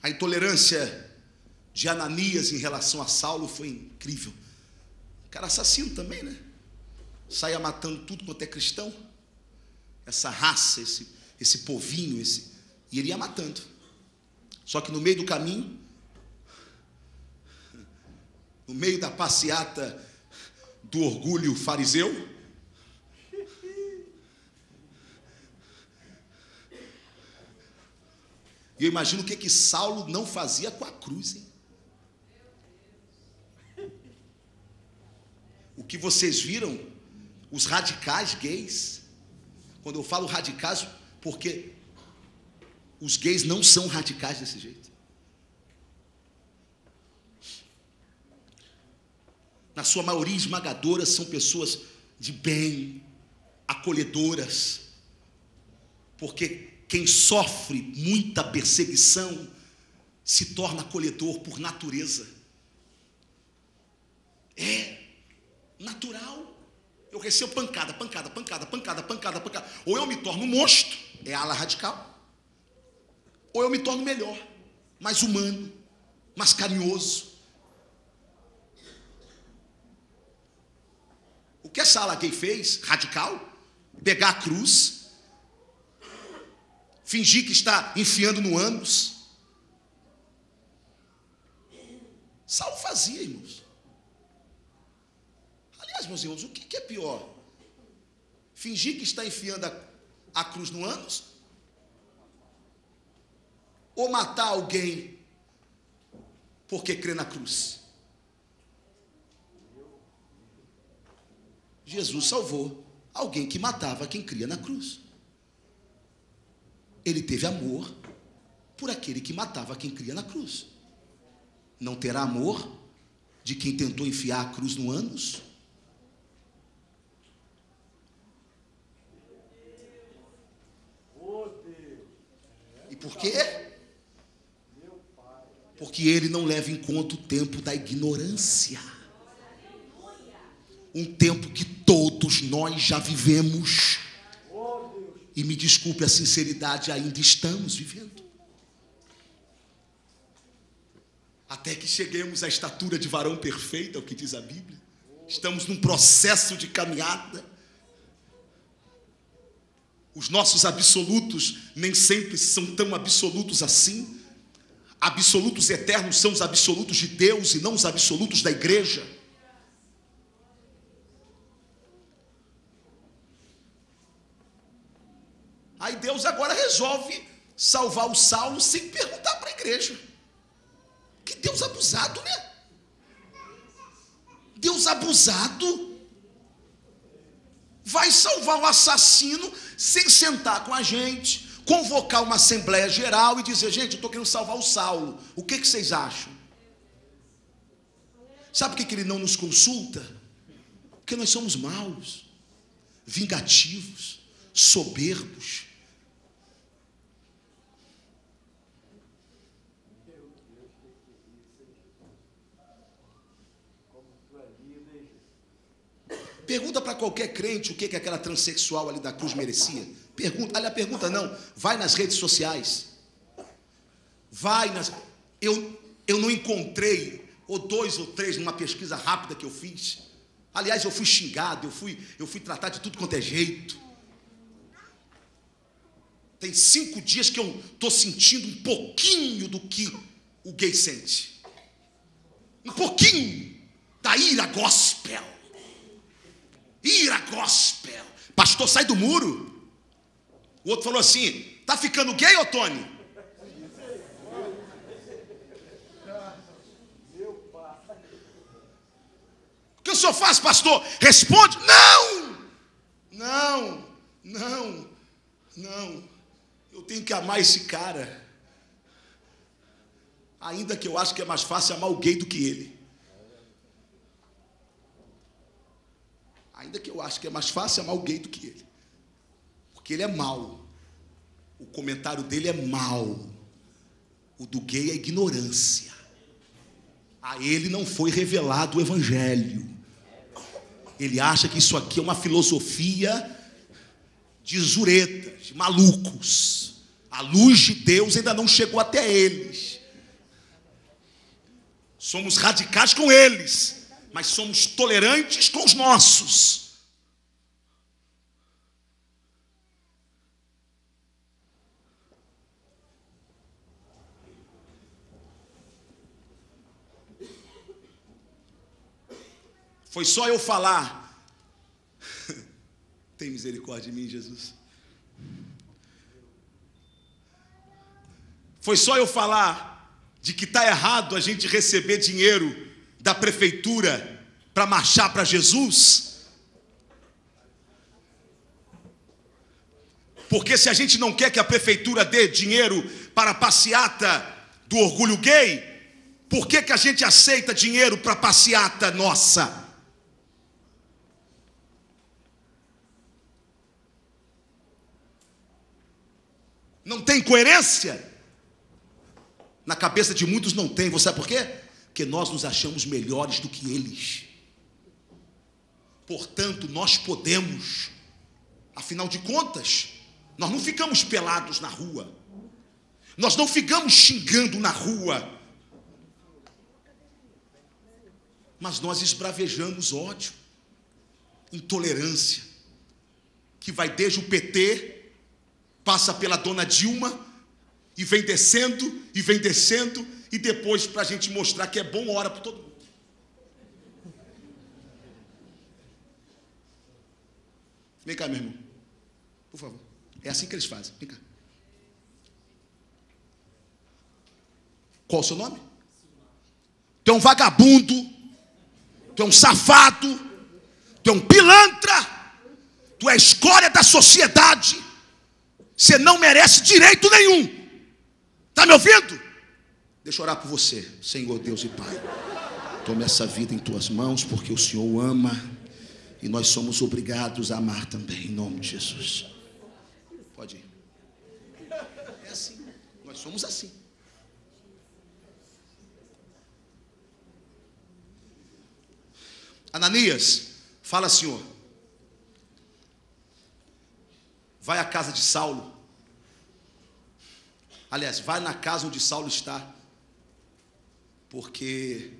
A intolerância de Ananias em relação a Saulo foi incrível. O cara assassino também, né? Saia matando tudo quanto é cristão. Essa raça, esse povinho, e ele ia matando. Só que no meio do caminho, no meio da passeata do orgulho fariseu, e eu imagino o que Saulo não fazia com a cruz, hein? O que vocês viram, os radicais gays, quando eu falo radicais, porque os gays não são radicais desse jeito. Na sua maioria esmagadora, são pessoas de bem, acolhedoras, porque quem sofre muita perseguição se torna acolhedor por natureza. É natural. Eu recebo pancada. Ou eu me torno monstro, é ala radical, ou eu me torno melhor, mais humano, mais carinhoso. O que essa ala gay fez, radical? Pegar a cruz, fingir que está enfiando no ânus. Saulo fazia, irmãos. Aliás, meus irmãos, o que é pior? Fingir que está enfiando a cruz no ânus? Ou matar alguém porque crê na cruz? Jesus salvou alguém que matava quem cria na cruz. Ele teve amor por aquele que matava quem cria na cruz. Não terá amor de quem tentou enfiar a cruz no ânus? E por quê? Porque ele não leva em conta o tempo da ignorância. Um tempo que todos nós já vivemos. E me desculpe a sinceridade, ainda estamos vivendo. Até que cheguemos à estatura de varão perfeito, é o que diz a Bíblia. Estamos num processo de caminhada. Os nossos absolutos nem sempre são tão absolutos assim. Absolutos eternos são os absolutos de Deus e não os absolutos da igreja. Aí Deus agora resolve salvar o Saulo sem perguntar para a igreja. Que Deus abusado, né? Deus abusado vai salvar um assassino sem sentar com a gente, convocar uma assembleia geral e dizer: gente, eu estou querendo salvar o Saulo, o que vocês acham? Sabe por que ele não nos consulta? Porque nós somos maus, vingativos, soberbos. Pergunta para qualquer crente o que aquela transexual ali da cruz merecia. Pergunta, aliás, pergunta não, vai nas redes sociais. Eu não encontrei, ou 2 ou 3 numa pesquisa rápida que eu fiz. Aliás, eu fui xingado, eu fui tratado de tudo quanto é jeito. Tem 5 dias que eu estou sentindo um pouquinho do que o gay sente. Um pouquinho da ira gospel. Ira gospel. Pastor, sai do muro. O outro falou assim: tá ficando gay, ô Tony? O que o senhor faz, pastor? Responde: não. Eu tenho que amar esse cara. Ainda que eu acho que é mais fácil amar o gay do que ele. Ainda que eu acho que é mais fácil amar o gay do que ele. Porque ele é mau. O comentário dele é mau. O do gay é ignorância. A ele não foi revelado o evangelho. Ele acha que isso aqui é uma filosofia de zuretas, de malucos. A luz de Deus ainda não chegou até eles. Somos radicais com eles, mas somos tolerantes com os nossos. Foi só eu falar, tem misericórdia de mim, Jesus. Foi só eu falar de que está errado a gente receber dinheiro da prefeitura para marchar para Jesus. Porque se a gente não quer que a prefeitura dê dinheiro para a passeata do orgulho gay, por que a gente aceita dinheiro para a passeata nossa? Não tem coerência? Na cabeça de muitos não tem. Você sabe por quê? Porque nós nos achamos melhores do que eles. Portanto, nós podemos. Afinal de contas, nós não ficamos pelados na rua. Nós não ficamos xingando na rua. Mas nós esbravejamos ódio, intolerância, que vai desde o PT, passa pela dona Dilma, e vem descendo, e depois, para a gente mostrar que é bom, ora para todo mundo. Vem cá, meu irmão, por favor. É assim que eles fazem, vem cá. Qual o seu nome? Tu é um vagabundo, tu é um safado, tu é um pilantra, tu é a escória da sociedade. Você não merece direito nenhum. Está me ouvindo? Deixa eu orar por você. Senhor Deus e Pai, tome essa vida em tuas mãos, porque o Senhor o ama e nós somos obrigados a amar também, em nome de Jesus. Pode ir. É assim, nós somos assim. Ananias, fala, Senhor, vai à casa de Saulo. Aliás, vai na casa onde Saulo está, porque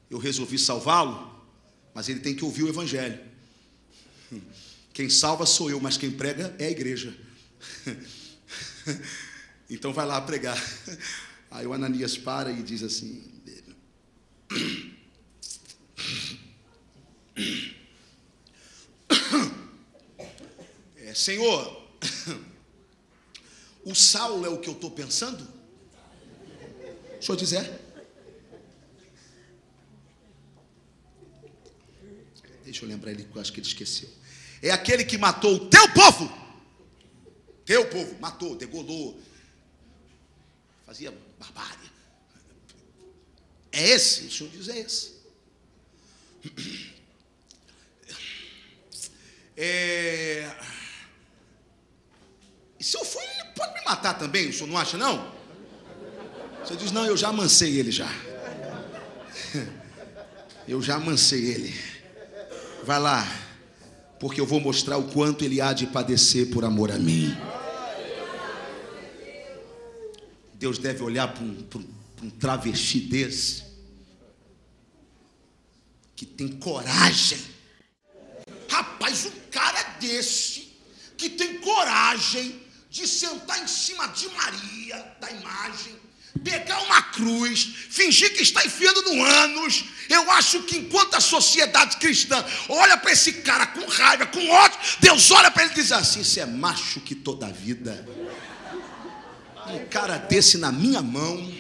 eu resolvi salvá-lo, mas ele tem que ouvir o evangelho. Quem salva sou eu, mas quem prega é a igreja. Então vai lá pregar. Aí o Ananias para e diz assim: Senhor, o Saulo é o que eu estou pensando? O senhor diz é? Deixa eu lembrar ele, que eu acho que ele esqueceu. É aquele que matou o teu povo. Teu povo, matou, degolou, fazia barbárie. É esse? O senhor diz é esse. E se eu for, ele pode me matar também, o senhor não acha, não? Você diz, não, eu já amansei ele já. Eu já amansei ele. Vai lá, porque eu vou mostrar o quanto ele há de padecer por amor a mim. Deus deve olhar para um travesti desse, que tem coragem. Rapaz, um cara desse, que tem coragem de sentar em cima de Maria, da imagem, pegar uma cruz, fingir que está enfiando no ânus. Eu acho que enquanto a sociedade cristã olha para esse cara com raiva, com ódio, Deus olha para ele e diz assim: isso é macho que toda a vida. Um cara desse na minha mão,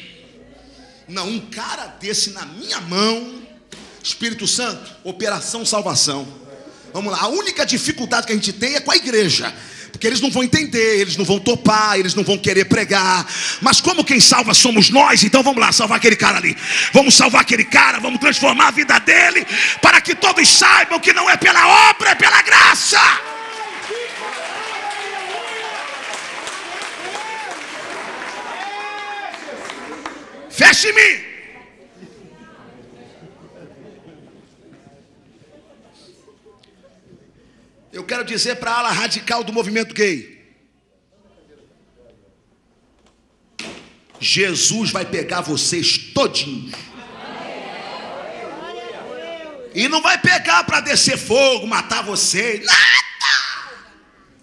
não, um cara desse na minha mão. Espírito Santo, operação salvação. Vamos lá, a única dificuldade que a gente tem é com a igreja, porque eles não vão entender, eles não vão topar, eles não vão querer pregar. Mas como quem salva somos nós, então vamos lá salvar aquele cara ali. Vamos salvar aquele cara, vamos transformar a vida dele, para que todos saibam que não é pela obra, é pela graça. Feche em mim. Eu quero dizer para a ala radical do movimento gay: Jesus vai pegar vocês todinhos. E não vai pegar para descer fogo, matar você. Nada!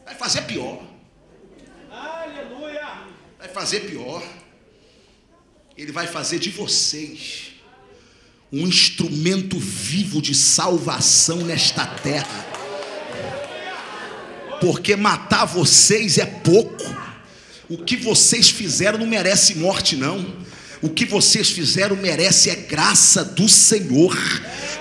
Vai fazer pior. Aleluia! Vai fazer pior. Ele vai fazer de vocês um instrumento vivo de salvação nesta terra. Porque matar vocês é pouco. O que vocês fizeram não merece morte, não. O que vocês fizeram merece é graça do Senhor.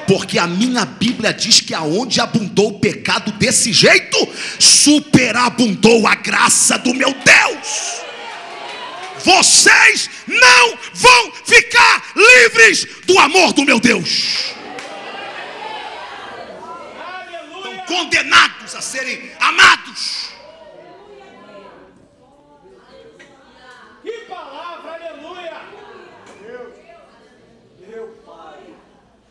Porque a minha Bíblia diz que aonde abundou o pecado desse jeito, superabundou a graça do meu Deus. Vocês não vão ficar livres do amor do meu Deus. Estão condenados a serem amados. Que palavra, aleluia! Meu Pai.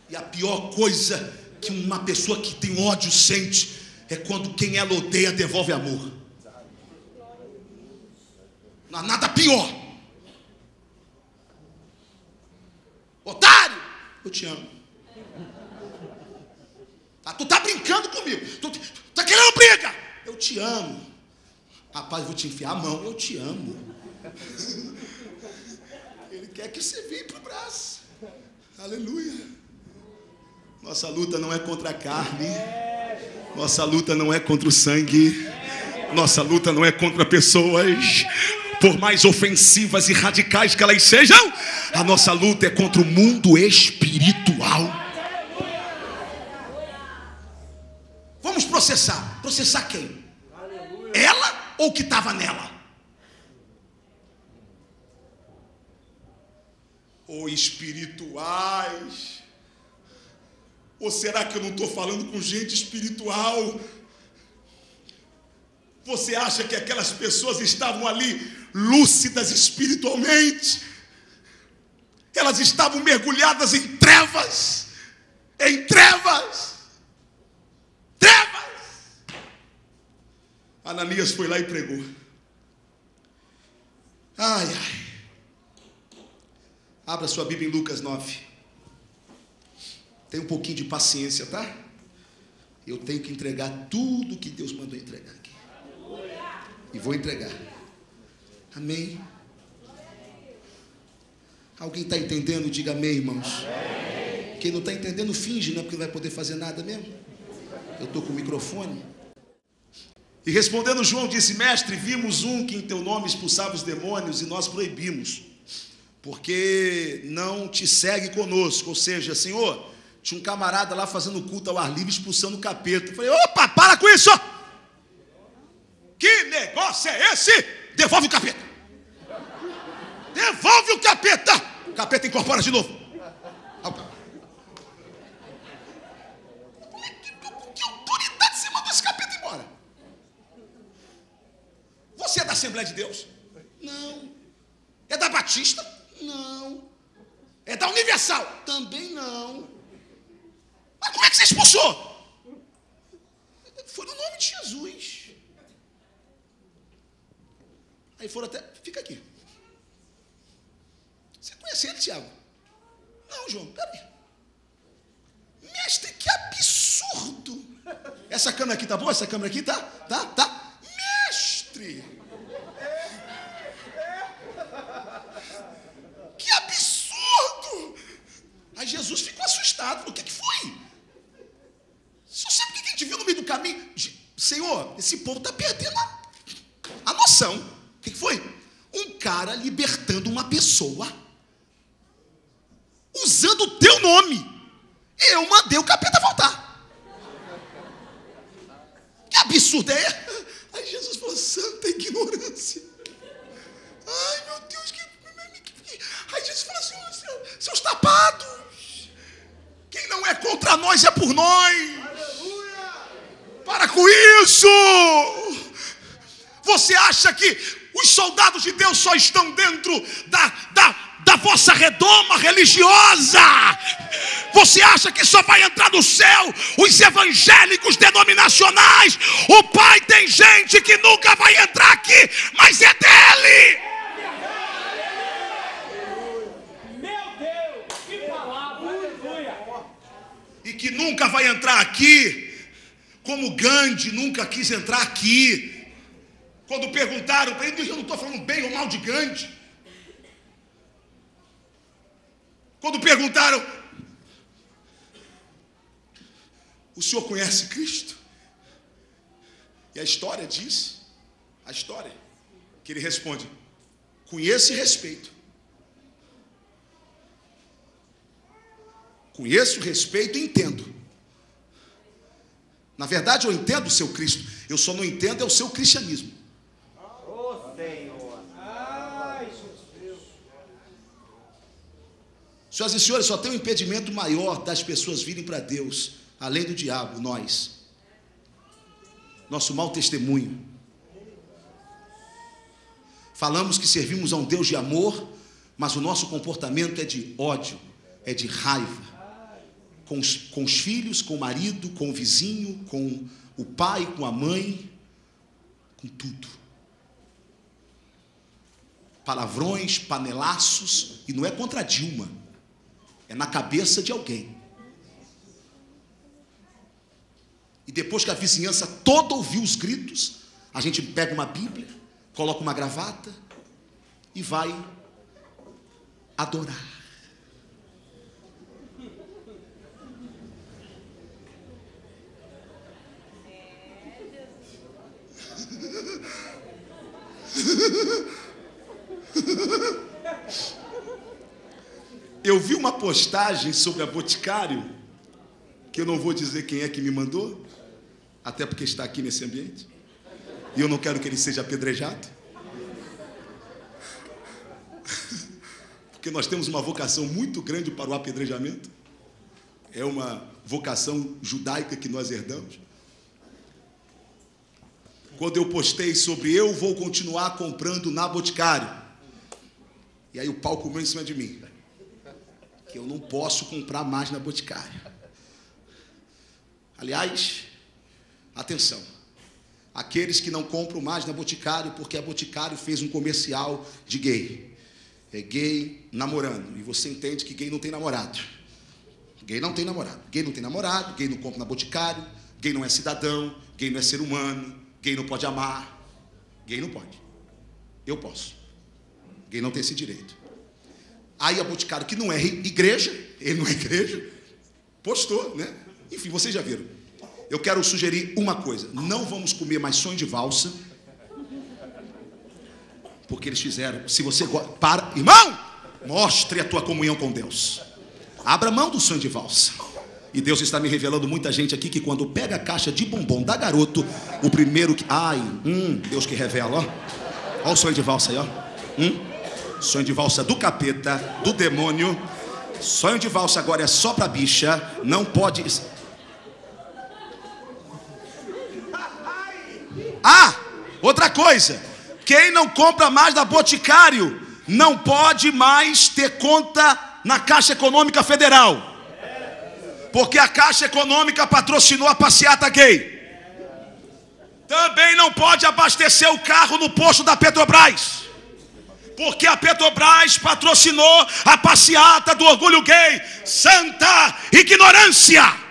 E a pior coisa que uma pessoa que tem ódio sente é quando quem ela odeia devolve amor. Não há nada pior. Otário, eu te amo. Tu tá brincando comigo. Tu tá querendo briga. Eu te amo. Rapaz, eu vou te enfiar a mão. Eu te amo. Ele quer que você venha pro braço. Aleluia. Nossa luta não é contra a carne. Nossa luta não é contra o sangue. Nossa luta não é contra pessoas, por mais ofensivas e radicais que elas sejam. A nossa luta é contra o mundo espiritual. Vamos processar. Processar quem? Ela ou o que estava nela? Ou espirituais? Ou será que eu não estou falando com gente espiritual? Você acha que aquelas pessoas estavam ali lúcidas espiritualmente? Elas estavam mergulhadas em trevas. Em trevas. Trevas. Ananias foi lá e pregou. Ai, ai. Abra sua Bíblia em Lucas 9. Tenha um pouquinho de paciência, tá? Eu tenho que entregar tudo que Deus mandou entregar aqui. E vou entregar. Amém? Alguém está entendendo? Diga amém, irmãos. Amém. Quem não está entendendo, finge, né? Porque não vai poder fazer nada mesmo. Eu estou com o microfone. E respondendo João disse: mestre, vimos um que em teu nome expulsava os demônios e nós proibimos, porque não te segue conosco. Ou seja, Senhor, tinha um camarada lá fazendo culto ao ar livre, expulsando o capeta. Eu falei: opa, para com isso! Que negócio é esse? Devolve o capeta. Devolve o capeta. O capeta incorpora de novo. Que autoridade você mandou esse capeta embora? Você é da Assembleia de Deus? Não. É da Batista? Não. É da Universal? Também não. Mas como é que você expulsou? Foi no nome de Jesus. Aí foram até... Fica aqui. Você conhece ele, Tiago? Não, João, peraí. Mestre, que absurdo. Essa câmera aqui tá boa? Essa câmera aqui tá? Tá? Mestre. Que absurdo. Aí Jesus ficou assustado. O que foi? Você sabe o que a gente viu no meio do caminho? Senhor, esse povo está perdendo a noção. O que foi? Um cara libertando uma pessoa, usando o teu nome. Eu mandei o capeta voltar. Que absurdo é? Aí Jesus falou: santa ignorância. Ai, meu Deus, Aí Jesus falou assim: seus tapados, quem não é contra nós é por nós. Aleluia. Para com isso. Você acha que os soldados de Deus só estão dentro da vossa redoma religiosa? Você acha que só vai entrar no céu os evangélicos denominacionais? O Pai tem gente que nunca vai entrar aqui, mas é dele. Meu Deus, que palavra, aleluia. E que nunca nunca vai entrar aqui, como Gandhi nunca quis entrar aqui. Quando perguntaram para ele, eu não estou falando bem ou mal de Gandhi. Quando perguntaram, o senhor conhece Cristo? E a história diz, que ele responde, conheço e respeito. Conheço, respeito e entendo. Na verdade, eu entendo o seu Cristo. Eu só não entendo o seu cristianismo. Ô Senhor. Ai, Jesus. Senhoras e senhores, só tem um impedimento maior das pessoas virem para Deus, além do diabo, nós. Nosso mau testemunho. Falamos que servimos a um Deus de amor, mas o nosso comportamento é de ódio, é de raiva. Com os filhos, com o marido, com o vizinho, com o pai, com a mãe, com tudo. Palavrões, panelaços, e não é contra Dilma, é na cabeça de alguém. E depois que a vizinhança toda ouviu os gritos, a gente pega uma Bíblia, coloca uma gravata e vai adorar. Eu vi uma postagem sobre a Boticário, que eu não vou dizer quem é que me mandou, até porque está aqui nesse ambiente, e eu não quero que ele seja apedrejado, porque nós temos uma vocação muito grande para o apedrejamento, é uma vocação judaica que nós herdamos. Quando eu postei sobre eu vou continuar comprando na Boticário, e aí o pau comeu em cima de mim, que eu não posso comprar mais na Boticário. Aliás, atenção, aqueles que não compram mais na Boticário, porque a Boticário fez um comercial de gay. É gay namorando, e você entende que gay não tem namorado. Gay não tem namorado, gay não tem namorado, gay não compra na Boticário, gay não é cidadão, gay não é ser humano, gay não pode amar, gay não pode. Eu posso. Gay não tem esse direito. Aí a Boticário, que não é igreja, ele não é igreja, postou, né? Enfim, vocês já viram. Eu quero sugerir uma coisa. Não vamos comer mais sonho de valsa. Porque eles fizeram. Se você para, irmão, mostre a tua comunhão com Deus. Abra mão do sonho de valsa. E Deus está me revelando muita gente aqui que quando pega a caixa de bombom da Garoto, o primeiro que... Deus que revela, ó. Olha o sonho de valsa aí, ó. Sonho de valsa do capeta, do demônio. Sonho de valsa agora é só pra bicha. Não pode... outra coisa. Quem não compra mais da Boticário não pode mais ter conta na Caixa Econômica Federal. Porque a Caixa Econômica patrocinou a passeata gay. Também não pode abastecer o carro no posto da Petrobras. Porque a Petrobras patrocinou a passeata do orgulho gay. Santa ignorância!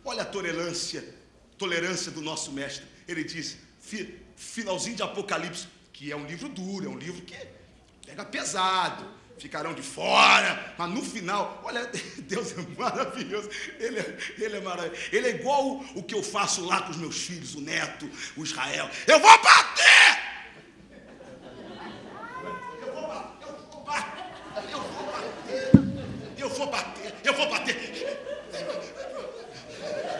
Olha a tolerância do nosso mestre. Ele diz, finalzinho de Apocalipse, que é um livro duro, é um livro que pega pesado, ficarão de fora, mas no final, olha, Deus é maravilhoso, Ele é maravilhoso, Ele é igual o que eu faço lá com os meus filhos, o Neto, o Israel, eu vou bater! Eu vou bater!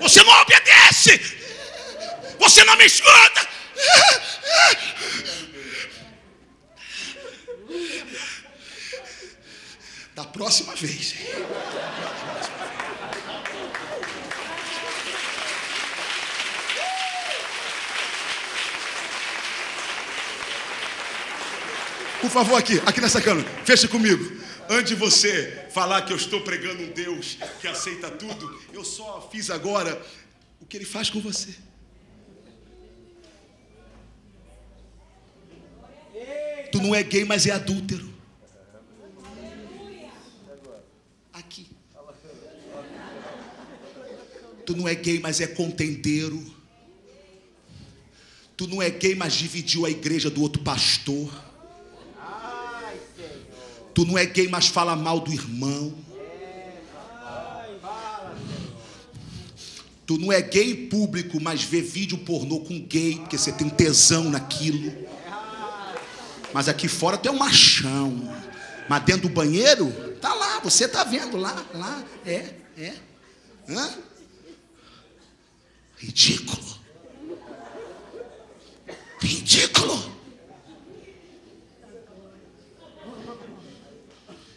Você não obedece! Você não me escuta! Da próxima vez. Por favor, aqui nessa câmera, feche comigo. Antes de você falar que eu estou pregando um Deus que aceita tudo, eu só fiz agora o que Ele faz com você. Tu não é gay, mas é adúltero. Tu não é gay, mas é contendeiro. Tu não é gay, mas dividiu a igreja do outro pastor. Tu não é gay, mas fala mal do irmão. Tu não é gay em público, mas vê vídeo pornô com gay, porque você tem tesão naquilo. Mas aqui fora tu é um machão. Mas dentro do banheiro, tá lá, você tá vendo lá. Hã? Ridículo.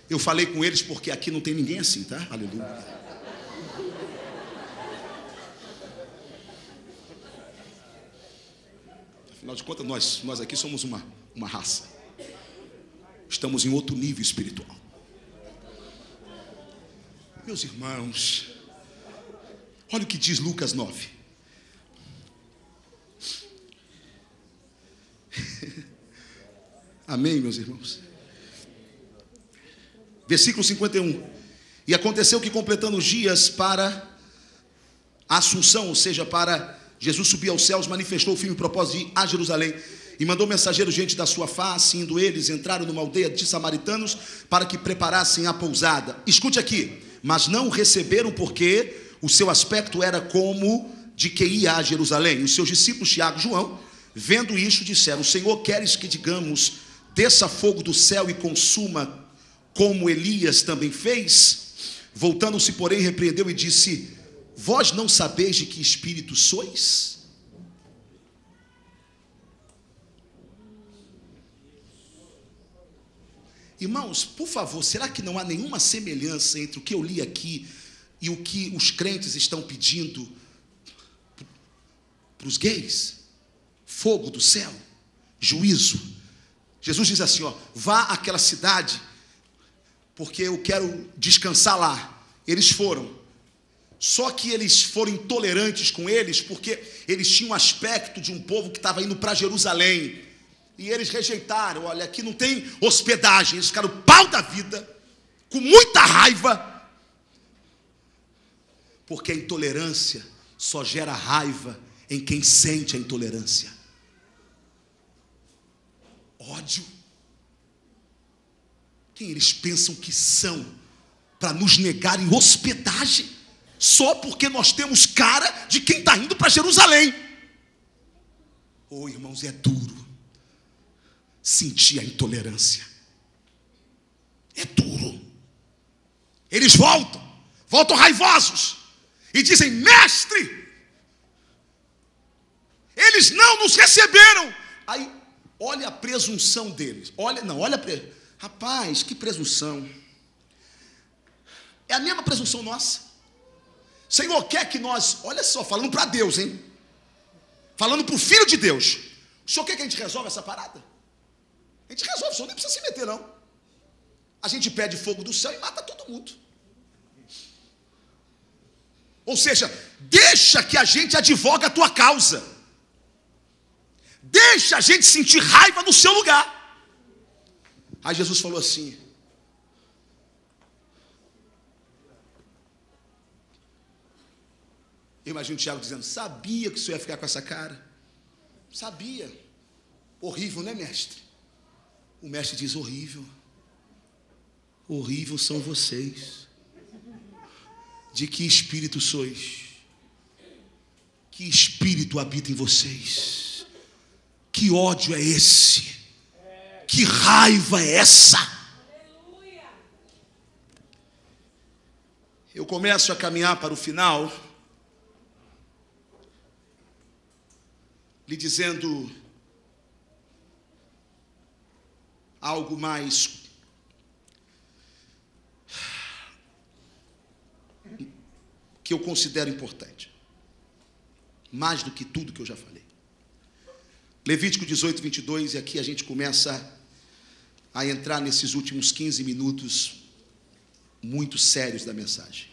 Eu falei com eles porque aqui não tem ninguém assim, tá? Aleluia. Afinal de contas, nós aqui somos uma raça. Estamos em outro nível espiritual. Meus irmãos, olha o que diz Lucas 9. Amém, meus irmãos? Versículo 51. E aconteceu que, completando os dias para a Assunção, ou seja, para Jesus subir aos céus, manifestou o firme propósito de ir a Jerusalém e mandou mensageiros diante da sua face. Indo eles, entraram numa aldeia de samaritanos para que preparassem a pousada. Escute aqui. Mas não o receberam porque o seu aspecto era como de que ia a Jerusalém. E os seus discípulos, Tiago e João, vendo isso, disseram: Senhor, queres que digamos, desça fogo do céu e consuma, como Elias também fez? Voltando-se, porém, repreendeu e disse: Vós não sabeis de que espírito sois? Irmãos, por favor, será que não há nenhuma semelhança entre o que eu li aqui e o que os crentes estão pedindo para os gays? Fogo do céu, juízo. Jesus diz assim, ó: vá àquela cidade, porque eu quero descansar lá. Eles foram. Só que eles foram intolerantes com eles, porque eles tinham um aspecto de um povo que estava indo para Jerusalém. E eles rejeitaram. Olha, aqui não tem hospedagem. Eles ficaram pau da vida, com muita raiva, porque a intolerância só gera raiva em quem sente a intolerância. Ódio. Quem eles pensam que são para nos negarem hospedagem, só porque nós temos cara de quem está indo para Jerusalém? Oh, irmãos, é duro sentir a intolerância. É duro. Eles voltam raivosos e dizem: mestre, eles não nos receberam. Aí, olha a presunção deles. Rapaz, que presunção. É a mesma presunção nossa. Senhor, quer que nós, olha só, falando para Deus, hein? Falando para o Filho de Deus. O Senhor quer que a gente resolva essa parada? A gente resolve, o Senhor nem precisa se meter, não. A gente pede fogo do céu e mata todo mundo. Ou seja, deixa que a gente advoga a tua causa. Deixa a gente sentir raiva no seu lugar. Aí Jesus falou assim: eu imagino o Tiago dizendo: sabia que o senhor ia ficar com essa cara? Sabia. Horrível, né, mestre? O mestre diz: horrível. Horrível são vocês. De que espírito sois? Que espírito habita em vocês? Que ódio é esse? Que raiva é essa? Eu começo a caminhar para o final, lhe dizendo algo mais que eu considero importante, mais do que tudo que eu já falei. Levítico 18, 22, e aqui a gente começa a entrar nesses últimos 15 minutos muito sérios da mensagem.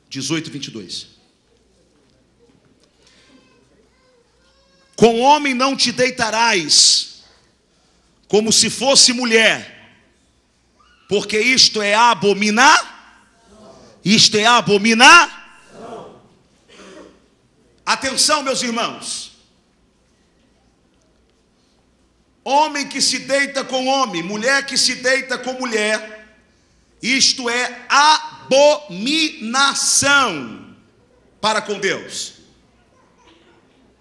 (18, 22). Com homem não te deitarás, como se fosse mulher, Porque isto é abominar. Isto é abominar. Atenção, meus irmãos. Homem que se deita com homem, mulher que se deita com mulher, isto é abominação para com Deus.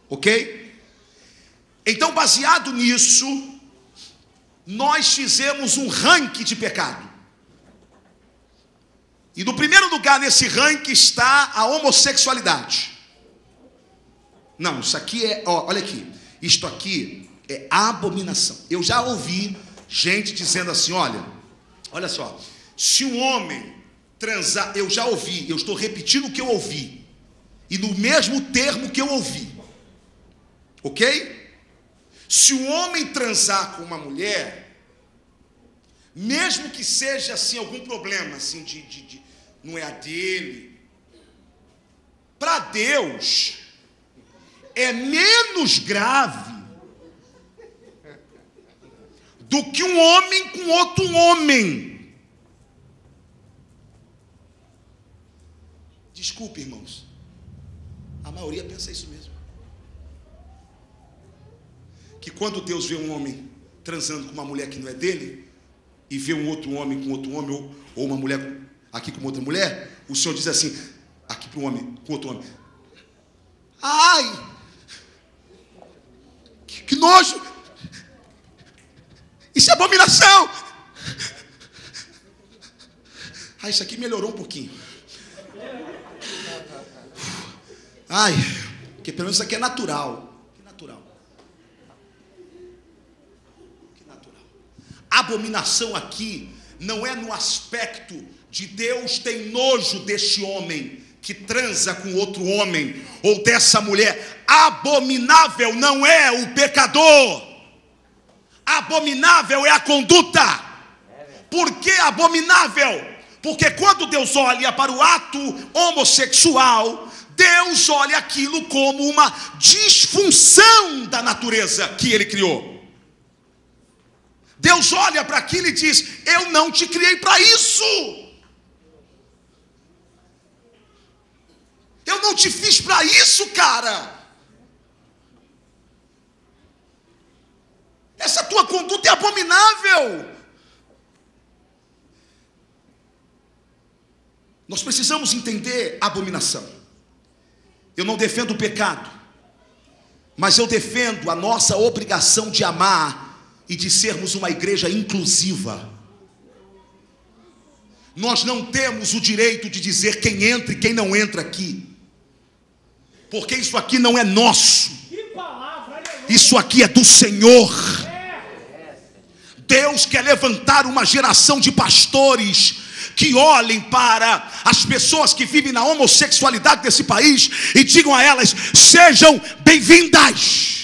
Ok? Então, baseado nisso, nós fizemos um ranking de pecado. E no primeiro lugar nesse ranking está a homossexualidade. Não, isso aqui é, olha aqui, isto aqui é abominação. Eu já ouvi gente dizendo assim, olha só, se um homem transar, eu já ouvi, eu estou repetindo o que eu ouvi, e no mesmo termo que eu ouvi, ok? Se um homem transar com uma mulher, mesmo que seja assim algum problema, assim, não é a dele, para Deus é menos grave do que um homem com outro homem. Desculpe, irmãos, a maioria pensa isso mesmo. Que quando Deus vê um homem transando com uma mulher que não é dele, e vê um outro homem com outro homem, ou uma mulher aqui com outra mulher, o Senhor diz assim, aqui para um homem com outro homem, ai, que nojo, isso é abominação. Isso aqui melhorou um pouquinho. Porque pelo menos isso aqui é natural. Abominação aqui não é no aspecto de Deus tem nojo deste homem que transa com outro homem, ou dessa mulher. Abominável não é o pecador, abominável é a conduta. Por que abominável? Porque quando Deus olha para o ato homossexual, Deus olha aquilo como uma disfunção da natureza que Ele criou. Deus olha para aquilo e diz, eu não te criei para isso. Eu não te fiz para isso, cara. Essa tua conduta é abominável. Nós precisamos entender a abominação. Eu não defendo o pecado, mas eu defendo a nossa obrigação de amar e de sermos uma igreja inclusiva. Nós não temos o direito de dizer quem entra e quem não entra aqui, porque isso aqui não é nosso, isso aqui é do Senhor. Deus quer levantar uma geração de pastores que olhem para as pessoas que vivem na homossexualidade desse país e digam a elas, sejam bem-vindas.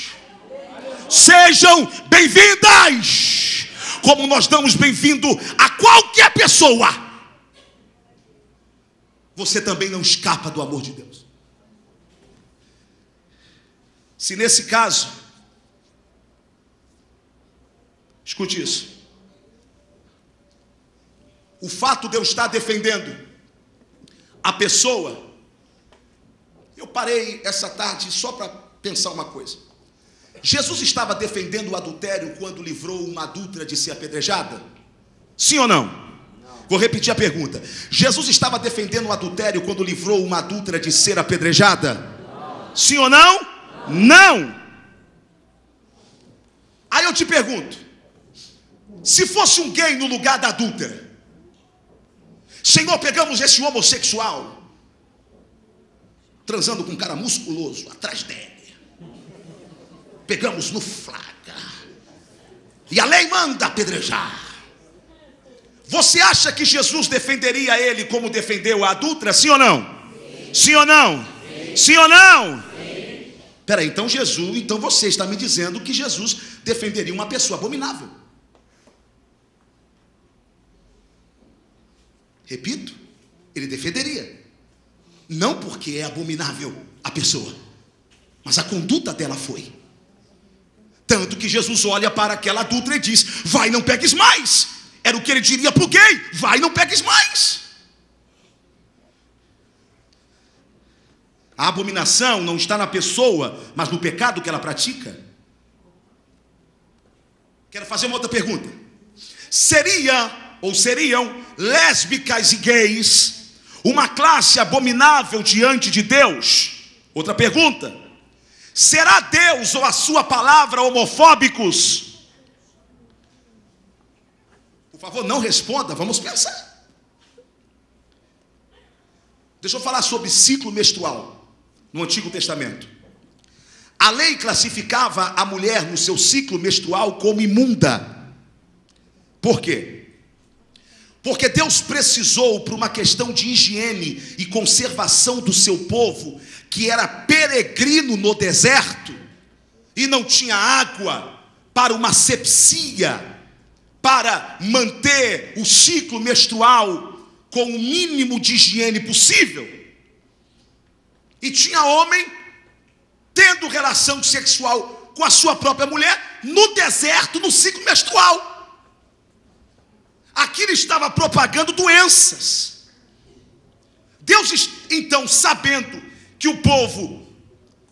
Sejam bem-vindas, como nós damos bem-vindo a qualquer pessoa. Você também não escapa do amor de Deus. Se nesse caso, escute isso, o fato de eu estar defendendo a pessoa, eu parei essa tarde só para pensar uma coisa. Jesus estava defendendo o adultério quando livrou uma adúltera de ser apedrejada? Sim ou não? Vou repetir a pergunta. Jesus estava defendendo o adultério quando livrou uma adúltera de ser apedrejada? Não. Sim ou não? Não. Aí eu te pergunto, se fosse um gay no lugar da adúltera, Senhor, pegamos esse homossexual transando com um cara musculoso atrás dele, pegamos no flagra e a lei manda apedrejar. Você acha que Jesus defenderia ele como defendeu a adúltera? Sim ou não? Sim ou não? Sim ou não? Peraí, então Jesus, então você está me dizendo que Jesus defenderia uma pessoa abominável. Repito, ele defenderia. Não porque é abominável a pessoa, mas a conduta dela foi. Tanto que Jesus olha para aquela adúltera e diz, vai, não pegues mais. era o que ele diria para o gay: vai, não pegues mais. A abominação não está na pessoa, mas no pecado que ela pratica. Quero fazer uma outra pergunta. Seriam lésbicas e gays uma classe abominável diante de Deus? Outra pergunta. Será Deus ou a sua palavra homofóbicos? Por favor, não responda, vamos pensar. Deixa eu falar sobre ciclo menstrual no Antigo Testamento. A lei classificava a mulher no seu ciclo menstrual como imunda. Por quê? Porque Deus precisou, por uma questão de higiene e conservação do seu povo, que era peregrino no deserto e não tinha água para uma asepsia, para manter o ciclo menstrual com o mínimo de higiene possível. E tinha homem tendo relação sexual com a sua própria mulher no deserto, no ciclo menstrual. Aquilo estava propagando doenças. Deus, então, sabendo que o povo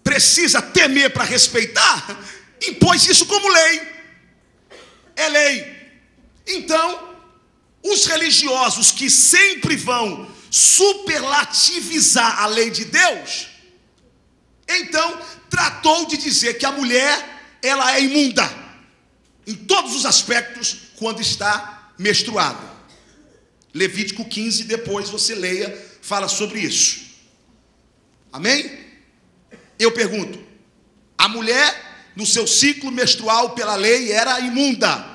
precisa temer para respeitar, impôs isso como lei. É lei. Então, os religiosos que sempre vão superlativizar a lei de Deus, então tratou de dizer que a mulher, ela é imunda em todos os aspectos quando está menstruada. Levítico 15, depois você leia, fala sobre isso. Amém? Eu pergunto, a mulher no seu ciclo menstrual pela lei era imunda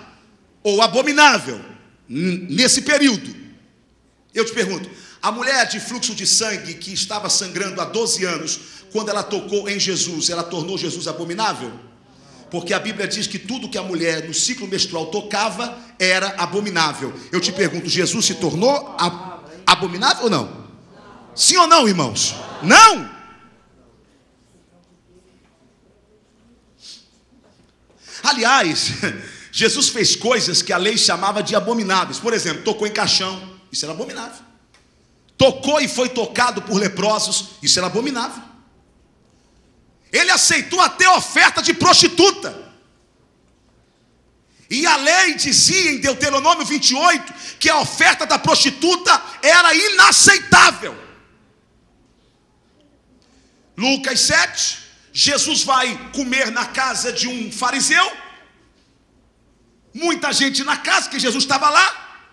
ou abominável nesse período? Eu te pergunto, a mulher de fluxo de sangue que estava sangrando há 12 anos, quando ela tocou em Jesus, ela tornou Jesus abominável? Porque a Bíblia diz que tudo que a mulher no ciclo menstrual tocava era abominável. Eu te pergunto, Jesus se tornou abominável ou não? Sim ou não, irmãos? Não! Aliás, Jesus fez coisas que a lei chamava de abomináveis. Por exemplo, tocou em caixão, isso era abominável. Tocou e foi tocado por leprosos, isso era abominável. Ele aceitou até oferta de prostituta. E a lei dizia em Deuteronômio 28 que a oferta da prostituta era inaceitável. Lucas 7, Jesus vai comer na casa de um fariseu. Muita gente na casa, que Jesus estava lá.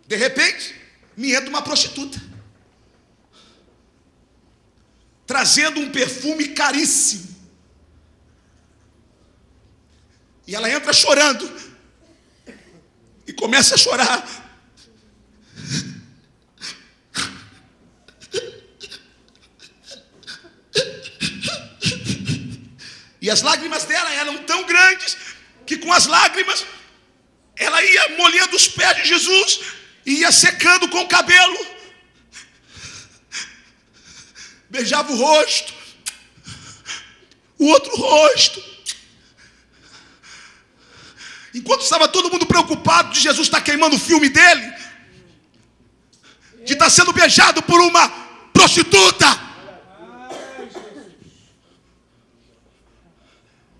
De repente, me entra uma prostituta, trazendo um perfume caríssimo. E ela entra chorando. E começa a chorar. E as lágrimas dela eram tão grandes que com as lágrimas ela ia molhando os pés de Jesus e ia secando com o cabelo. Beijava o rosto, o outro rosto. Enquanto estava todo mundo preocupado de Jesus estar queimando o filme dele, de estar sendo beijado por uma prostituta.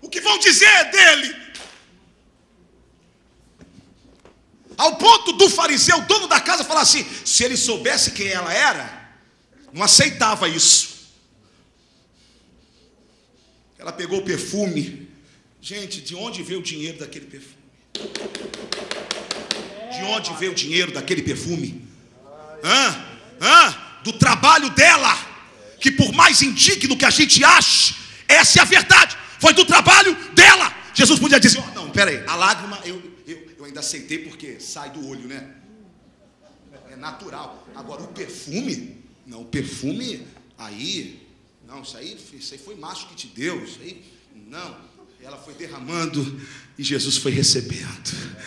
O que vão dizer dele? Ao ponto do fariseu, dono da casa, falar assim: se ele soubesse quem ela era, não aceitava isso. Ela pegou o perfume. Gente, de onde veio o dinheiro daquele perfume? De onde veio o dinheiro daquele perfume? Do trabalho dela, que por mais indigno que a gente ache, essa é a verdade, foi do trabalho dela. Jesus podia dizer: oh, não, peraí, a lágrima eu ainda aceitei porque sai do olho, né? É natural. Agora o perfume, não, o perfume aí, não, isso aí foi macho que te deu, isso aí, não. Ela foi derramando e Jesus foi recebendo.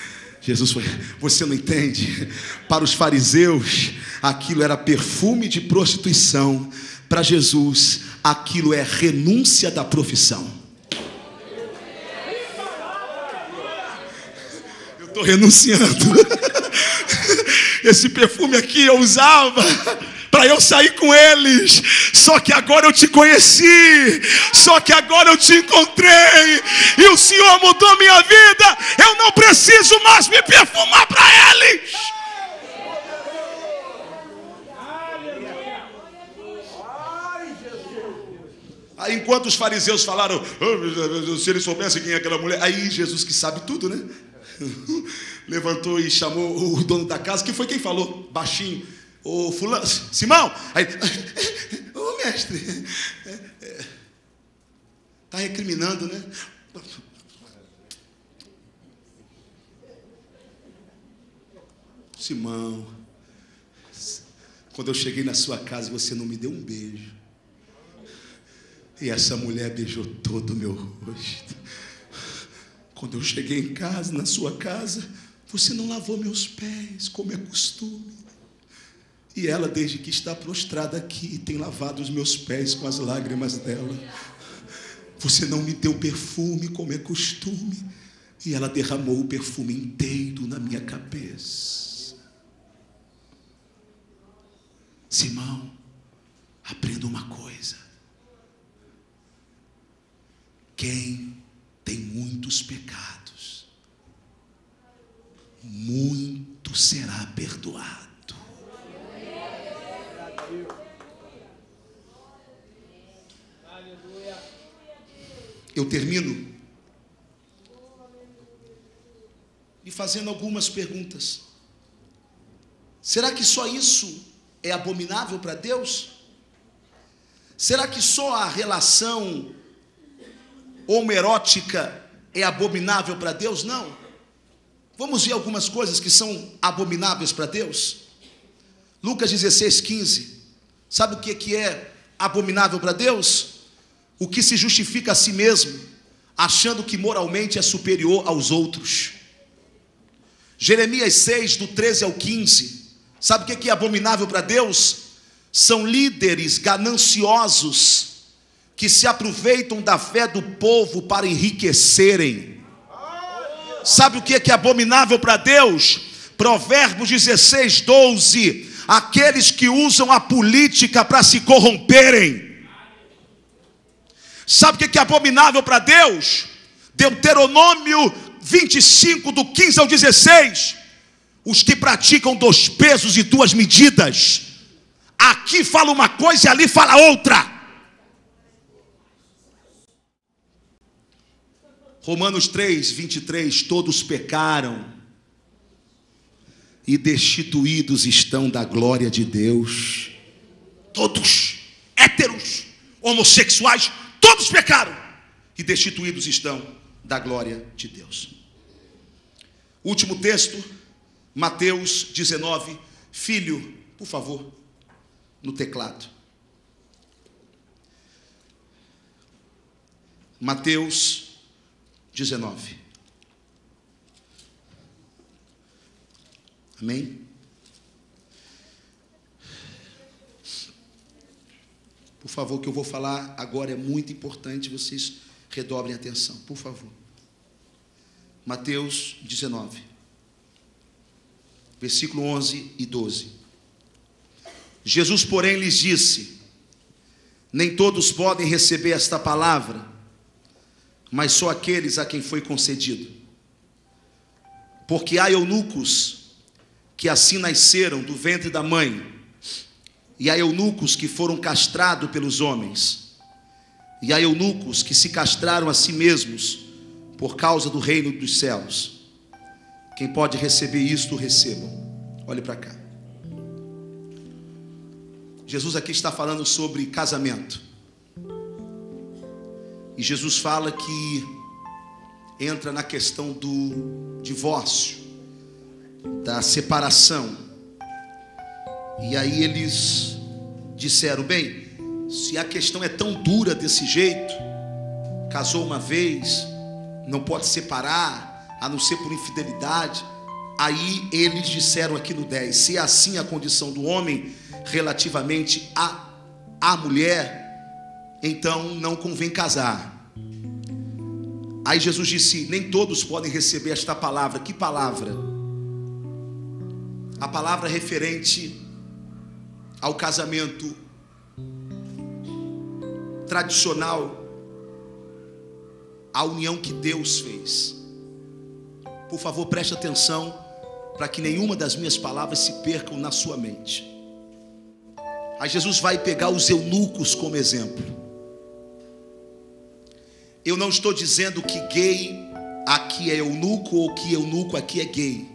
Jesus foi. Você não entende? Para os fariseus, aquilo era perfume de prostituição. Para Jesus, aquilo é renúncia da profissão. Eu estou renunciando. esse perfume aqui eu usava para eu sair com eles, só que agora eu te conheci, só que agora eu te encontrei, e o Senhor mudou minha vida, eu não preciso mais me perfumar para eles. Aí enquanto os fariseus falaram, oh, se eles soubessem quem é aquela mulher, aí Jesus, que sabe tudo, né? Levantou e chamou o dono da casa, que foi quem falou, baixinho, ô fulano, Simão, aí, ô mestre, tá recriminando, né? Simão, quando eu cheguei na sua casa, você não me deu um beijo. E essa mulher beijou todo o meu rosto. Quando eu cheguei em casa, na sua casa, você não lavou meus pés, como é costume. E ela, desde que está prostrada aqui, tem lavado os meus pés com as lágrimas dela. Você não me deu perfume, como é costume. E ela derramou o perfume inteiro na minha cabeça. Simão, aprenda uma coisa. Quem tem muitos pecados, muito será perdoado. Eu termino lhe fazendo algumas perguntas. Será que só isso é abominável para Deus? Será que só a relação homoerótica é abominável para Deus? Não. Vamos ver algumas coisas que são abomináveis para Deus. Lucas 16:15. Sabe o que é abominável para Deus? O que se justifica a si mesmo, achando que moralmente é superior aos outros. Jeremias 6, do 13 ao 15. Sabe o que é abominável para Deus? São líderes gananciosos que se aproveitam da fé do povo para enriquecerem. Sabe o que é abominável para Deus? Provérbios 16, 12. Aqueles que usam a política para se corromperem. Sabe o que é abominável para Deus? Deuteronômio 25, do 15 ao 16. Os que praticam 2 pesos e 2 medidas. Aqui fala uma coisa e ali fala outra. Romanos 3, 23. Todos pecaram e destituídos estão da glória de Deus. Todos, héteros, homossexuais, todos pecaram e destituídos estão da glória de Deus. Último texto, Mateus 19. Filho, por favor, no teclado. Mateus 19. Amém? Por favor, o que eu vou falar agora é muito importante, vocês redobrem a atenção, por favor. Mateus 19, versículo 11 e 12. Jesus, porém, lhes disse: nem todos podem receber esta palavra, mas só aqueles a quem foi concedido. Porque há eunucos que assim nasceram do ventre da mãe, e há eunucos que foram castrados pelos homens, e há eunucos que se castraram a si mesmos por causa do reino dos céus. Quem pode receber isto, recebam. Olhe para cá. Jesus aqui está falando sobre casamento. E Jesus fala que entra na questão do divórcio, da separação. E aí eles disseram: bem, se a questão é tão dura desse jeito, casou uma vez, não pode separar, a não ser por infidelidade. Aí eles disseram aqui no 10, se é assim a condição do homem relativamente à mulher, então não convém casar. Aí Jesus disse: nem todos podem receber esta palavra. Que palavra? a palavra referente ao casamento tradicional, a união que Deus fez. Por favor, preste atenção para que nenhuma das minhas palavras se percam na sua mente. Aí Jesus vai pegar os eunucos como exemplo. Eu não estou dizendo que gay aqui é eunuco ou que eunuco aqui é gay.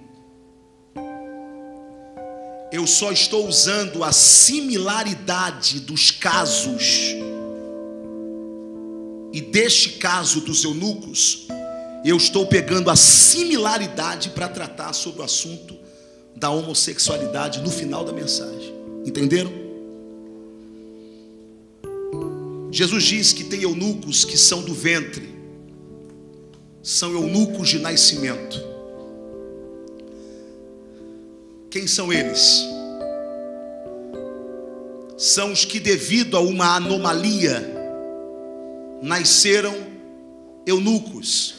Eu só estou usando a similaridade dos casos. E deste caso dos eunucos, eu estou pegando a similaridade para tratar sobre o assunto da homossexualidade no final da mensagem. Entenderam? Jesus diz que tem eunucos que são do ventre, são eunucos de nascimento. Quem são eles? São os que, devido a uma anomalia, nasceram eunucos,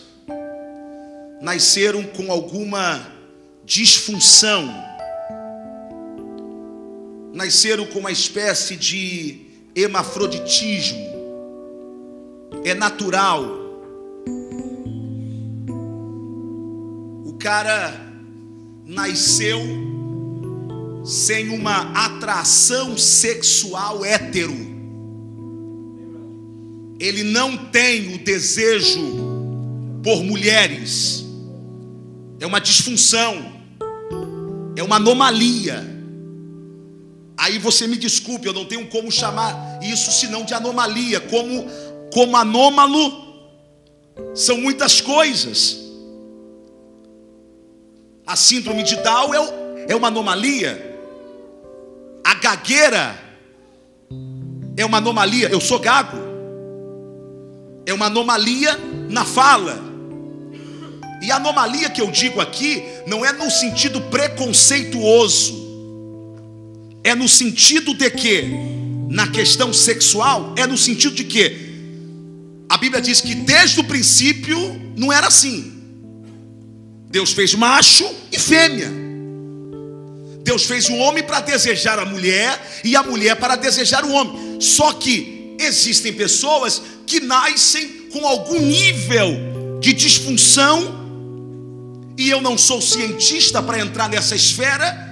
nasceram com alguma disfunção, nasceram com uma espécie de hermafroditismo. É natural. O cara nasceu sem uma atração sexual hétero. Ele não tem o desejo por mulheres. É uma disfunção, é uma anomalia. Aí você me desculpe, eu não tenho como chamar isso senão de anomalia. Como anômalo são muitas coisas. A síndrome de Down é uma anomalia. A gagueira é uma anomalia. Eu sou gago. É uma anomalia na fala. E a anomalia que eu digo aqui não é no sentido preconceituoso. É no sentido de que, na questão sexual, é no sentido de que a Bíblia diz que desde o princípio não era assim. Deus fez macho e fêmea. Deus fez o homem para desejar a mulher e a mulher para desejar o homem. Só que existem pessoas que nascem com algum nível de disfunção, e eu não sou cientista para entrar nessa esfera,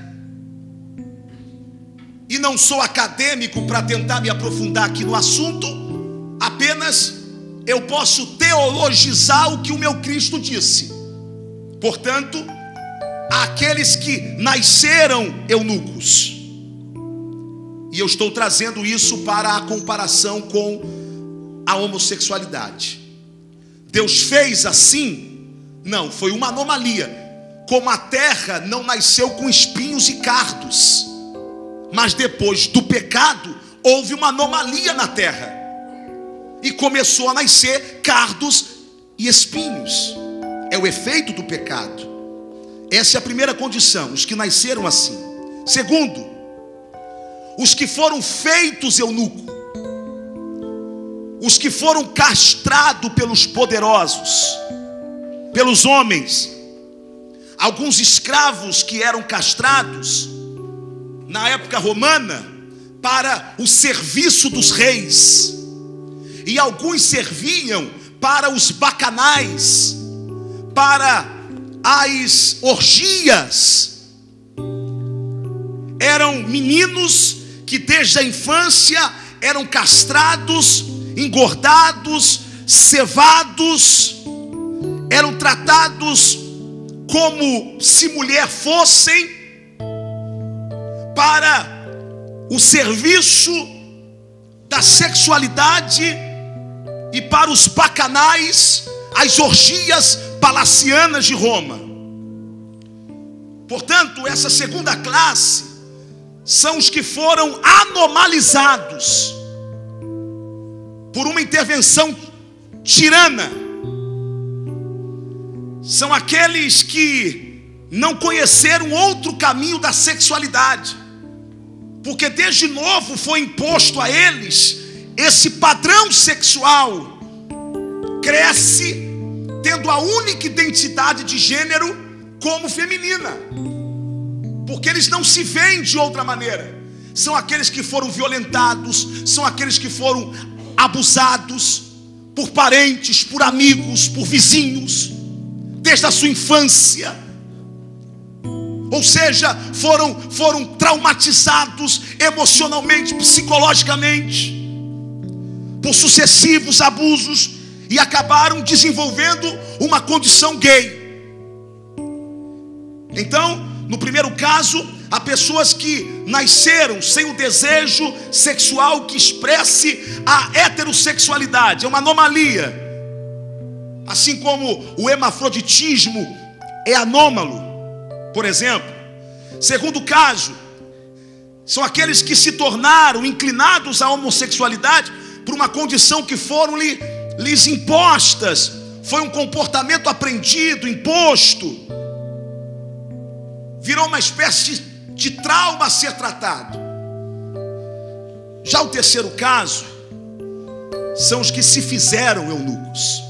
e não sou acadêmico para tentar me aprofundar aqui no assunto. Apenas eu posso teologizar o que o meu Cristo disse. Portanto, aqueles que nasceram eunucos, e eu estou trazendo isso para a comparação com a homossexualidade. Deus fez assim? Não, foi uma anomalia. Como a terra não nasceu com espinhos e cardos, mas depois do pecado houve uma anomalia na terra e começou a nascer cardos e espinhos. É o efeito do pecado. Essa é a primeira condição, os que nasceram assim. Segundo, os que foram feitos eunuco, os que foram castrados pelos poderosos, pelos homens. Alguns escravos que eram castrados na época romana para o serviço dos reis, e alguns serviam para os bacanais, para as orgias. Eram meninos que desde a infância eram castrados, engordados, cevados, eram tratados como se mulher fossem, para o serviço da sexualidade e para os bacanais, as orgias palacianas de Roma. Portanto, essa segunda classe são os que foram anomalizados por uma intervenção tirana. São aqueles que não conheceram outro caminho da sexualidade, porque desde novo foi imposto a eles esse padrão sexual. Cresce tendo a única identidade de gênero como feminina. porque eles não se veem de outra maneira. São aqueles que foram violentados, são aqueles que foram abusados por parentes, por amigos, por vizinhos, desde a sua infância. Ou seja, foram traumatizados emocionalmente, psicologicamente, por sucessivos abusos, e acabaram desenvolvendo uma condição gay. Então, no primeiro caso, há pessoas que nasceram sem o desejo sexual que expresse a heterossexualidade, é uma anomalia. Assim como o hermafroditismo é anômalo, por exemplo. Segundo caso, são aqueles que se tornaram inclinados à homossexualidade por uma condição que foram lhes impostas, foi um comportamento aprendido, imposto, virou uma espécie de trauma a ser tratado. Já o terceiro caso são os que se fizeram eunucos.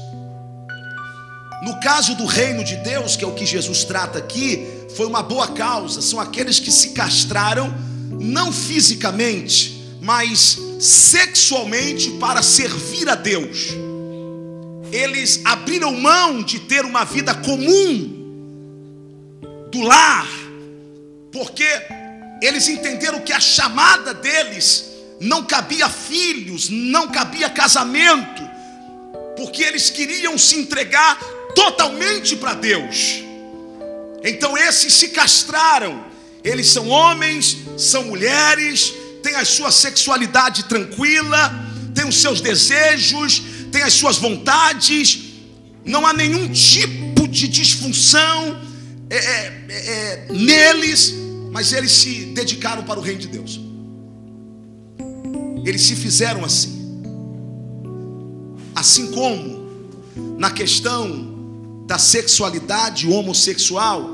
No caso do reino de Deus, que é o que Jesus trata aqui, foi uma boa causa. São aqueles que se castraram, não fisicamente, mas sexualmente, para servir a Deus. Eles abriram mão de ter uma vida comum do lar, porque eles entenderam que a chamada deles não cabia filhos, não cabia casamento, porque eles queriam se entregar totalmente para Deus. Então esses se castraram. Eles são homens, são mulheres, têm a sua sexualidade tranquila, têm os seus desejos, têm as suas vontades, não há nenhum tipo de disfunção neles, mas eles se dedicaram para o reino de Deus. Eles se fizeram assim. Assim como na questão da sexualidade homossexual,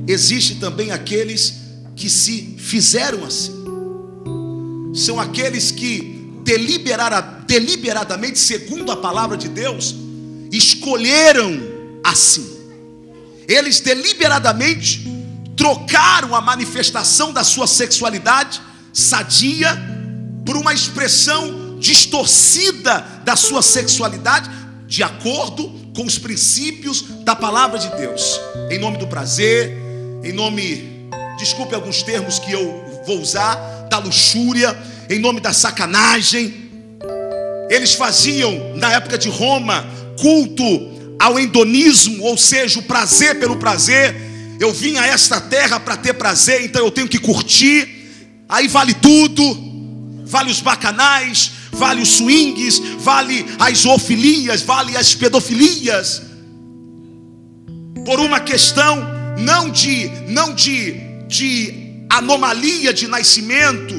existe também aqueles que se fizeram assim. São aqueles que deliberadamente, segundo a palavra de Deus, escolheram assim. Eles deliberadamente trocaram a manifestação da sua sexualidade sadia por uma expressão distorcida da sua sexualidade, de acordo com os princípios da palavra de Deus, em nome do prazer, em nome, desculpe alguns termos que eu vou usar, da luxúria, em nome da sacanagem. Eles faziam, na época de Roma, culto ao hedonismo, ou seja, o prazer pelo prazer. Eu vim a esta terra para ter prazer, então eu tenho que curtir. Aí vale tudo, vale os bacanais, vale os swings, vale as zoofilias, vale as pedofilias, por uma questão não de anomalia de nascimento,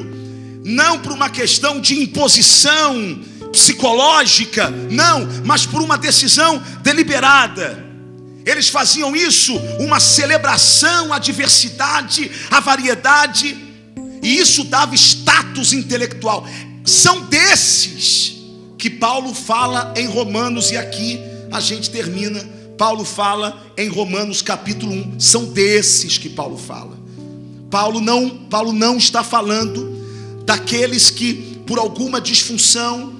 não por uma questão de imposição psicológica, não, mas por uma decisão deliberada. Eles faziam isso uma celebração à diversidade, à variedade, e isso dava status intelectual. São desses que Paulo fala em Romanos, e aqui a gente termina. Paulo fala em Romanos capítulo 1, são desses que Paulo fala. Paulo não está falando daqueles que por alguma disfunção,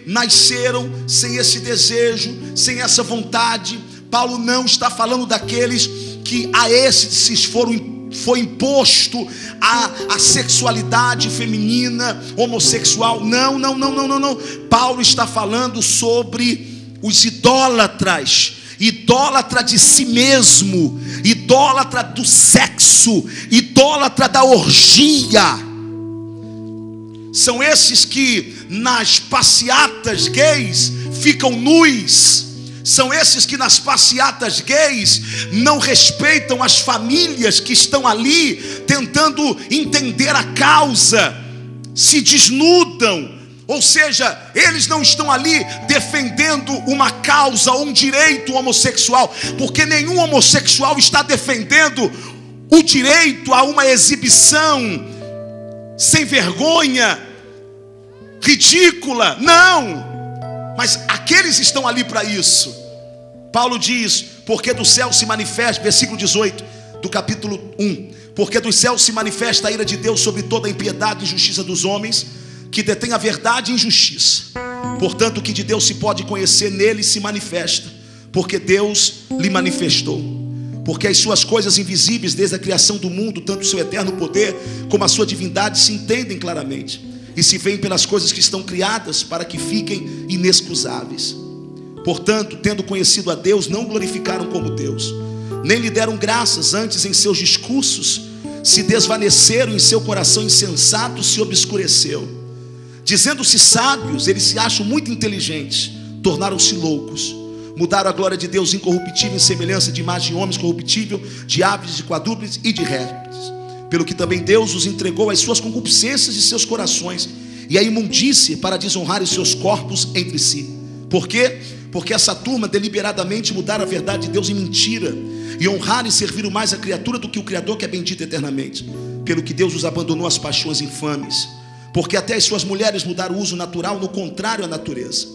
nasceram sem esse desejo, sem essa vontade. Paulo não está falando daqueles que a esses foi imposto a sexualidade feminina, homossexual. Não. Paulo está falando sobre os idólatras, idólatra de si mesmo, idólatra do sexo, idólatra da orgia. São esses que nas passeatas gays ficam nus. São esses que nas passeatas gays não respeitam as famílias que estão ali tentando entender a causa, se desnudam. Ou seja, eles não estão ali defendendo uma causa ou um direito homossexual, porque nenhum homossexual está defendendo o direito a uma exibição sem vergonha, ridícula, não. Mas aqueles estão ali para isso. Paulo diz: porque do céu se manifesta, versículo 18, do capítulo 1. Porque dos céus se manifesta a ira de Deus sobre toda a impiedade e injustiça dos homens, que detém a verdade e injustiça. Portanto, o que de Deus se pode conhecer nele se manifesta, porque Deus lhe manifestou. Porque as suas coisas invisíveis desde a criação do mundo, tanto o seu eterno poder como a sua divindade, se entendem claramente e se veem pelas coisas que estão criadas, para que fiquem inexcusáveis. Portanto, tendo conhecido a Deus, não glorificaram como Deus, nem lhe deram graças, antes em seus discursos se desvaneceram, em seu coração insensato se obscureceu. Dizendo-se sábios, eles se acham muito inteligentes, tornaram-se loucos. Mudaram a glória de Deus incorruptível em semelhança de imagem de homens corruptível, de aves, de quadrúpedes e de répteis. Pelo que também Deus os entregou às suas concupiscências de seus corações e à imundície, para desonrar os seus corpos entre si. Por quê? Porque essa turma deliberadamente mudaram a verdade de Deus em mentira, e honraram e serviram mais a criatura do que o Criador, que é bendito eternamente. Pelo que Deus os abandonou às paixões infames, porque até as suas mulheres mudaram o uso natural no contrário à natureza.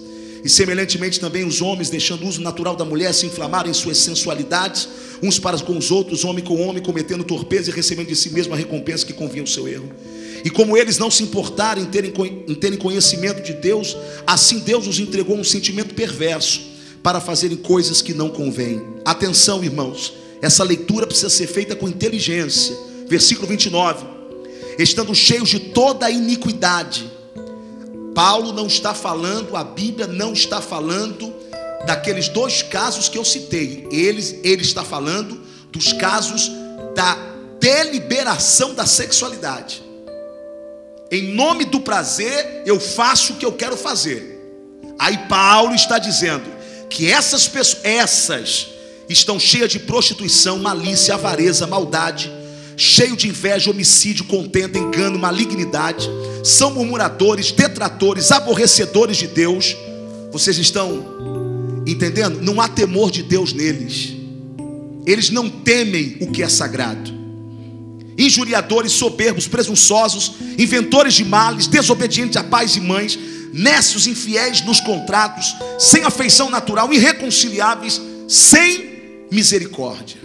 E semelhantemente também os homens, deixando o uso natural da mulher, se inflamaram em suas sensualidades, uns para com os outros, homem com homem, cometendo torpeza e recebendo de si mesmo a recompensa que convinha ao seu erro. E como eles não se importaram em terem conhecimento de Deus, assim Deus os entregou um sentimento perverso, para fazerem coisas que não convêm. Atenção, irmãos, essa leitura precisa ser feita com inteligência. Versículo 29. Estando cheios de toda a iniquidade. Paulo não está falando, a Bíblia não está falando daqueles dois casos que eu citei. Ele está falando dos casos da deliberação da sexualidade. Em nome do prazer, eu faço o que eu quero fazer. Aí Paulo está dizendo que essas pessoas, estão cheias de prostituição, malícia, avareza, maldade, cheio de inveja, homicídio, contenda, engano, malignidade, são murmuradores, detratores, aborrecedores de Deus. Vocês estão entendendo? Não há temor de Deus neles. Eles não temem o que é sagrado. Injuriadores, soberbos, presunçosos, inventores de males, desobedientes a pais e mães, nécios, infiéis nos contratos, sem afeição natural, irreconciliáveis, sem misericórdia.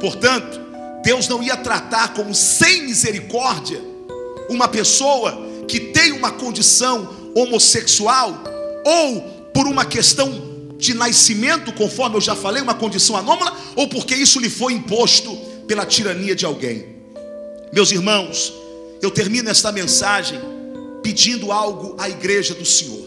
Portanto, Deus não ia tratar como sem misericórdia uma pessoa que tem uma condição homossexual, ou por uma questão de nascimento, conforme eu já falei, uma condição anômala, ou porque isso lhe foi imposto pela tirania de alguém. Meus irmãos, eu termino esta mensagem pedindo algo à igreja do Senhor.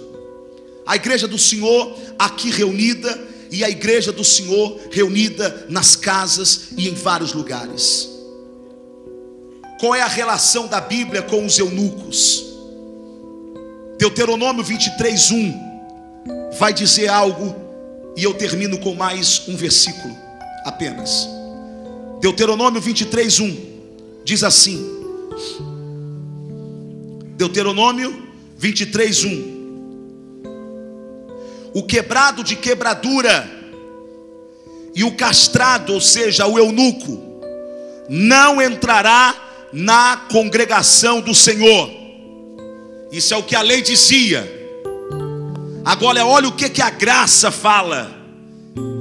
A igreja do Senhor aqui reunida, e a igreja do Senhor reunida nas casas e em vários lugares. Qual é a relação da Bíblia com os eunucos? Deuteronômio 23:1 vai dizer algo, e eu termino com mais um versículo apenas. Deuteronômio 23:1 diz assim. Deuteronômio 23:1. O quebrado de quebradura e o castrado, ou seja, o eunuco, não entrará na congregação do Senhor. Isso é o que a lei dizia. Agora olha o que a graça fala.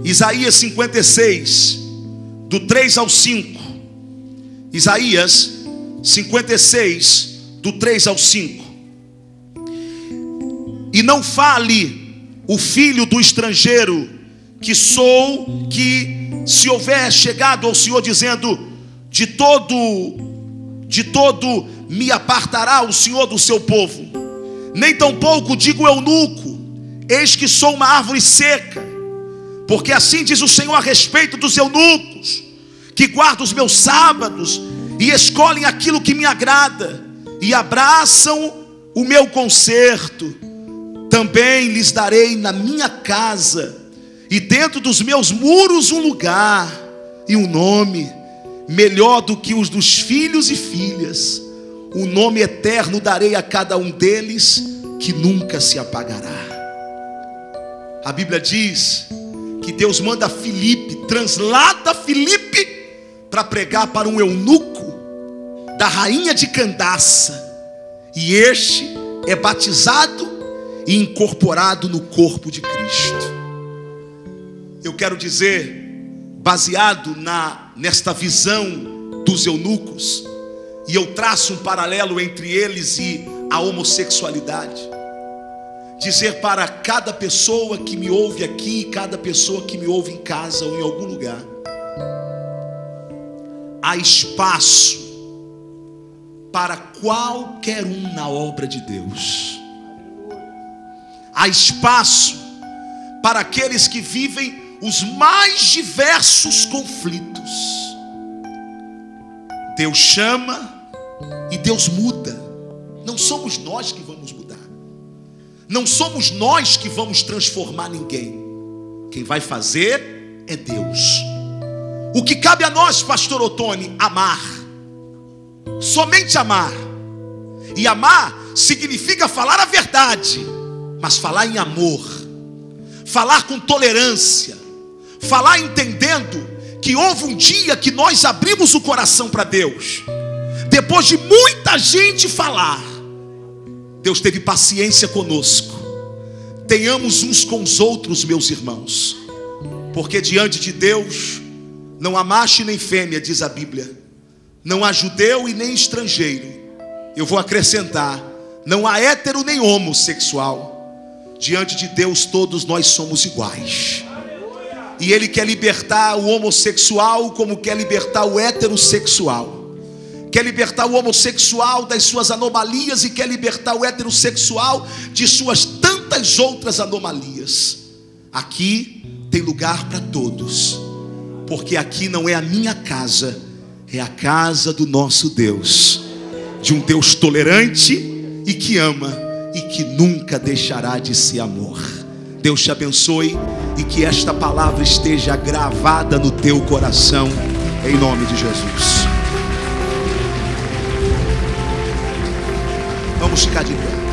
Isaías 56, do 3 ao 5. Isaías 56, do 3 ao 5. E não fale o filho do estrangeiro que sou, que se houver chegado ao Senhor dizendo, de todo me apartará o Senhor do seu povo. Nem tampouco digo eunuco, eis que sou uma árvore seca, porque assim diz o Senhor a respeito dos eunucos, que guardam os meus sábados e escolhem aquilo que me agrada, e abraçam o meu concerto. Também lhes darei na minha casa e dentro dos meus muros um lugar e um nome melhor do que os dos filhos e filhas. Um nome eterno darei a cada um deles, que nunca se apagará. A Bíblia diz que Deus manda Filipe, translada Filipe para pregar para um eunuco da rainha de Candaça, e este é batizado e incorporado no corpo de Cristo. Eu quero dizer, baseado nesta visão dos eunucos, e eu traço um paralelo entre eles e a homossexualidade, dizer para cada pessoa que me ouve aqui, cada pessoa que me ouve em casa ou em algum lugar: há espaço para qualquer um na obra de Deus. Há espaço para aqueles que vivem os mais diversos conflitos. Deus chama e Deus muda. Não somos nós que vamos mudar. Não somos nós que vamos transformar ninguém. Quem vai fazer é Deus. O que cabe a nós, pastor Ottoni? Amar. Somente amar. E amar significa falar a verdade, mas falar em amor, falar com tolerância, falar entendendo que houve um dia que nós abrimos o coração para Deus. Depois de muita gente falar, Deus teve paciência conosco. Tenhamos uns com os outros, meus irmãos, porque diante de Deus não há macho nem fêmea, diz a Bíblia. Não há judeu e nem estrangeiro. Eu vou acrescentar: não há hétero nem homossexual. Diante de Deus todos nós somos iguais. E Ele quer libertar o homossexual como quer libertar o heterossexual. Quer libertar o homossexual das suas anomalias e quer libertar o heterossexual de suas tantas outras anomalias. Aqui tem lugar para todos, porque aqui não é a minha casa, é a casa do nosso Deus, de um Deus tolerante e que ama e que nunca deixará de ser amor. Deus te abençoe e que esta palavra esteja gravada no teu coração, em nome de Jesus. Vamos ficar de pé.